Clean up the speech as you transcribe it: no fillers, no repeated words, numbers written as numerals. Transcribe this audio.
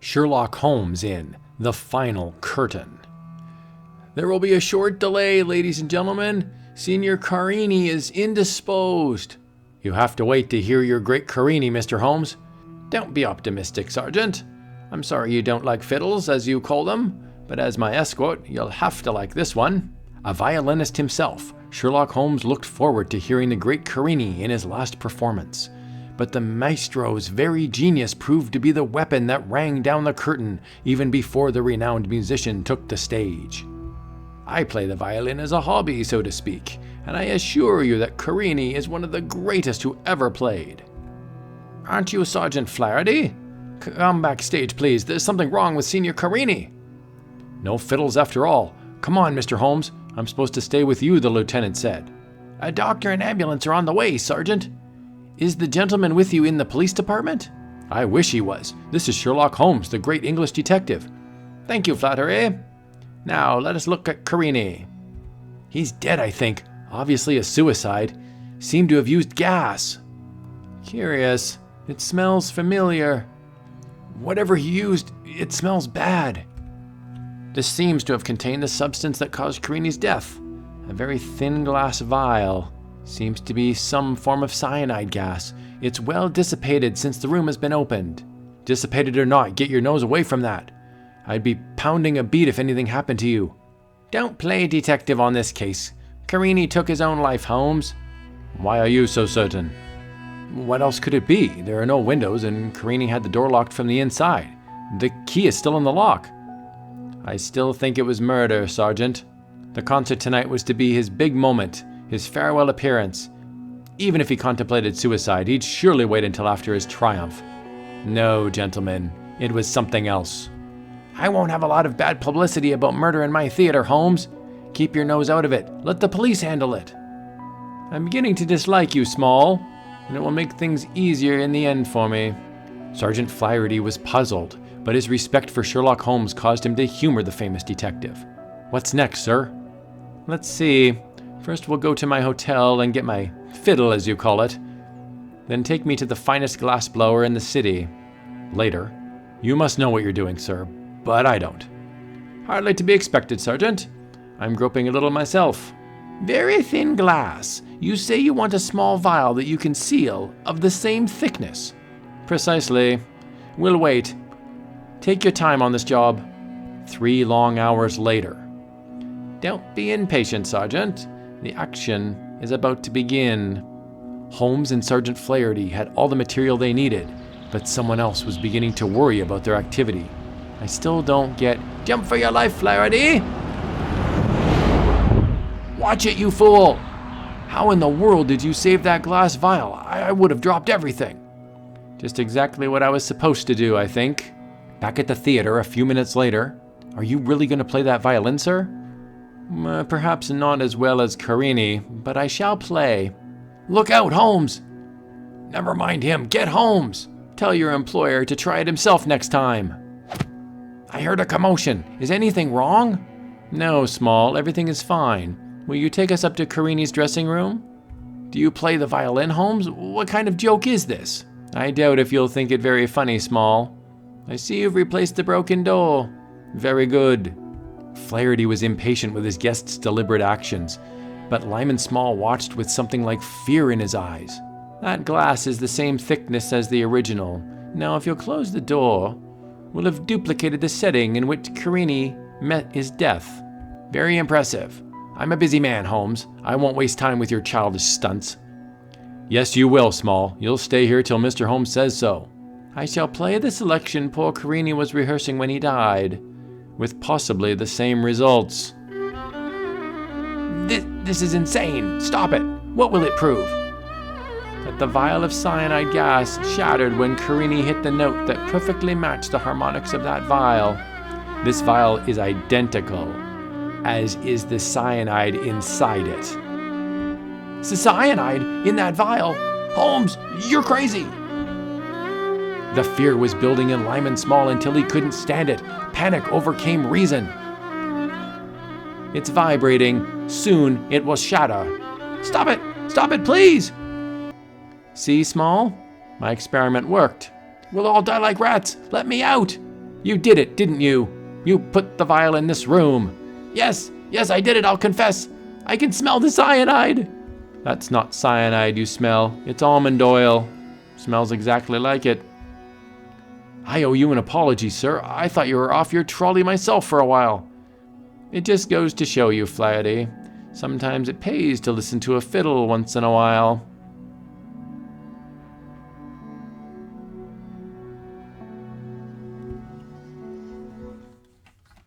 Sherlock Holmes in The Final Curtain. There will be a short delay, ladies and gentlemen. Signor Carini is indisposed. You have to wait to hear your great Carini, Mr. Holmes. Don't be optimistic, Sergeant. I'm sorry you don't like fiddles, as you call them, but as my escort, you'll have to like this one. A violinist himself, Sherlock Holmes looked forward to hearing the great Carini in his last performance. But the maestro's very genius proved to be the weapon that rang down the curtain even before the renowned musician took the stage. I play the violin as a hobby, so to speak, and I assure you that Carini is one of the greatest who ever played. Aren't you Sergeant Flaherty? Come backstage, please. There's something wrong with Signor Carini. No fiddles after all. Come on, Mr. Holmes. I'm supposed to stay with you, the lieutenant said. A doctor and ambulance are on the way, Sergeant. Is the gentleman with you in the police department? I wish he was. This is Sherlock Holmes, the great English detective. Thank you, Flattery. Now, let us look at Carini. He's dead, I think. Obviously a suicide. Seemed to have used gas. Curious. It smells familiar. Whatever he used, it smells bad. This seems to have contained the substance that caused Carini's death. A very thin glass vial. Seems to be some form of cyanide gas. It's well dissipated since the room has been opened. Dissipated or not, get your nose away from that. I'd be pounding a beat if anything happened to you. Don't play detective on this case. Carini took his own life, Holmes. Why are you so certain? What else could it be? There are no windows, and Carini had the door locked from the inside. The key is still in the lock. I still think it was murder, Sergeant. The concert tonight was to be his big moment, his farewell appearance. Even if he contemplated suicide, he'd surely wait until after his triumph. No, gentlemen, it was something else. I won't have a lot of bad publicity about murder in my theater, Holmes. Keep your nose out of it. Let the police handle it. I'm beginning to dislike you, Small, and it will make things easier in the end for me. Sergeant Flaherty was puzzled, but his respect for Sherlock Holmes caused him to humor the famous detective. What's next, sir? Let's see. First we'll go to my hotel and get my fiddle, as you call it. Then take me to the finest glassblower in the city. Later. You must know what you're doing, sir, but I don't. Hardly to be expected, Sergeant. I'm groping a little myself. Very thin glass. You say you want a small vial that you can seal, of the same thickness. Precisely. We'll wait. Take your time on this job. 3 long hours later. Don't be impatient, Sergeant. The action is about to begin. Holmes and Sergeant Flaherty had all the material they needed, but someone else was beginning to worry about their activity. I still don't get... Jump for your life, Flaherty! Watch it, you fool! How in the world did you save that glass vial? I would have dropped everything. Just exactly what I was supposed to do, I think. Back at the theater a few minutes later. Are you really going to play that violin, sir? Perhaps not as well as Carini, but I shall play. Look out, Holmes! Never mind him, get Holmes! Tell your employer to try it himself next time. I heard a commotion. Is anything wrong? No, Small, everything is fine. Will you take us up to Carini's dressing room? Do you play the violin, Holmes? What kind of joke is this? I doubt if you'll think it very funny, Small. I see you've replaced the broken door. Very good. Flaherty was impatient with his guest's deliberate actions, but Lyman Small watched with something like fear in his eyes. That glass is the same thickness as the original. Now, if you'll close the door, we'll have duplicated the setting in which Carini met his death. Very impressive. I'm a busy man, Holmes. I won't waste time with your childish stunts. Yes, you will, Small. You'll stay here till Mr. Holmes says so. I shall play the selection poor Carini was rehearsing when he died, with possibly the same results. This is insane. Stop it. What will it prove? That the vial of cyanide gas shattered when Carini hit the note that perfectly matched the harmonics of that vial. This vial is identical, as is the cyanide inside it. Cyanide in that vial? Holmes, you're crazy! The fear was building in Lyman Small until he couldn't stand it. Panic overcame reason. It's vibrating. Soon it will shatter. Stop it! Stop it, please! See, Small? My experiment worked. We'll all die like rats. Let me out! You did it, didn't you? You put the vial in this room. Yes, I did it, I'll confess. I can smell the cyanide. That's not cyanide you smell. It's almond oil. Smells exactly like it. I owe you an apology, sir. I thought you were off your trolley myself for a while. It just goes to show you, Flaherty. Sometimes it pays to listen to a fiddle once in a while.